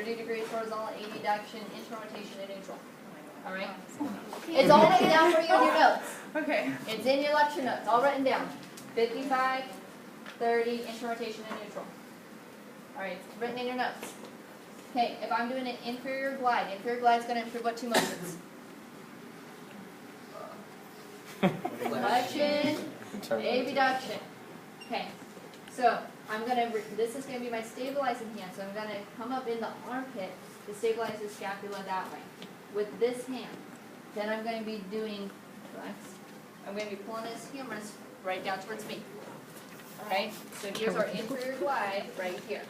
30 degrees horizontal, abduction, internal rotation, and neutral. All right? It's all written down for you in your notes. Okay. It's in your lecture notes, all written down. 55, 30, internal rotation, and neutral. All right, it's written in your notes. Okay, if I'm doing an inferior glide is going to improve what two motions? Flexion, abduction. Okay, so I'm going to, this is going to be my stabilizing hand, so I'm going to come up in the armpit to stabilize the scapula that way with this hand. Then I'm going to be doing, relax, I'm going to be pulling this humerus right down towards me. Alright, so here's our inferior glide right here.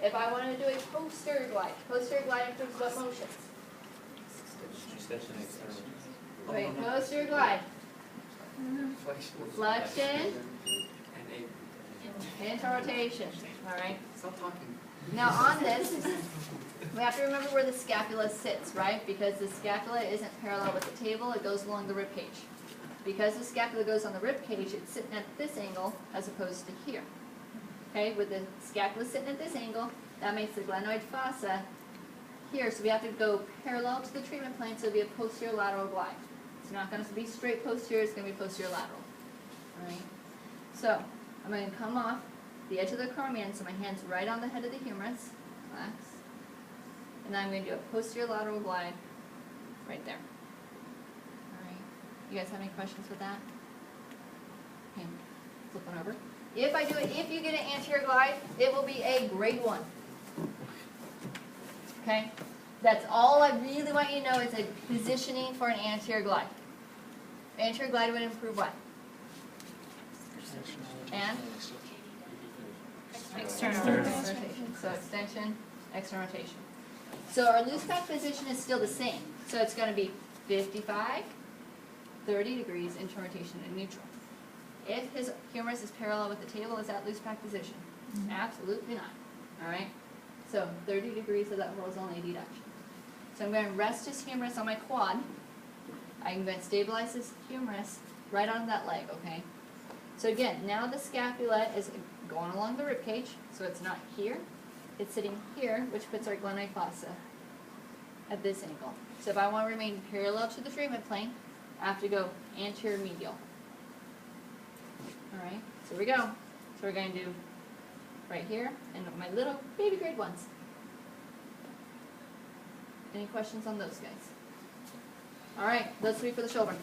If I want to do a posterior glide improves what motions? Extension, external. Wait, posterior glide. Flexion, interrotation. Alright? Stop talking. Now on this, we have to remember where the scapula sits, right? Because the scapula isn't parallel with the table, it goes along the rib cage. Because the scapula goes on the rib cage, it's sitting at this angle as opposed to here. Okay, with the scapula sitting at this angle, that makes the glenoid fossa here. So we have to go parallel to the treatment plane, so it'll be a posterior lateral glide. It's not going to be straight posterior, it's going to be posterior lateral. Alright? So, I'm going to come off the edge of the acromion, so my hand's right on the head of the humerus. Relax. And then I'm going to do a posterior lateral glide right there. Alright. You guys have any questions with that? Okay. Flip one over. If you get an anterior glide, it will be a grade 1. Okay? That's all I really want you to know is a positioning for an anterior glide. Anterior glide would improve what? And? External. Rotation. So extension, external rotation. So our loose back position is still the same. So it's going to be 55, 30 degrees, internal rotation, and neutral. If his humerus is parallel with the table, is that loose back position? Absolutely not. All right? So 30 degrees of that horizontal abduction. So I'm going to rest his humerus on my quad. I'm going to stabilize his humerus right on that leg, okay? So again, now the scapula is going along the rib cage, so it's not here. It's sitting here, which puts our glenoid fossa at this angle. So if I want to remain parallel to the treatment plane, I have to go anterior medial. Alright, so here we go. So we're going to do right here, and my little baby grade 1s. Any questions on those guys? Alright, let's read for the children.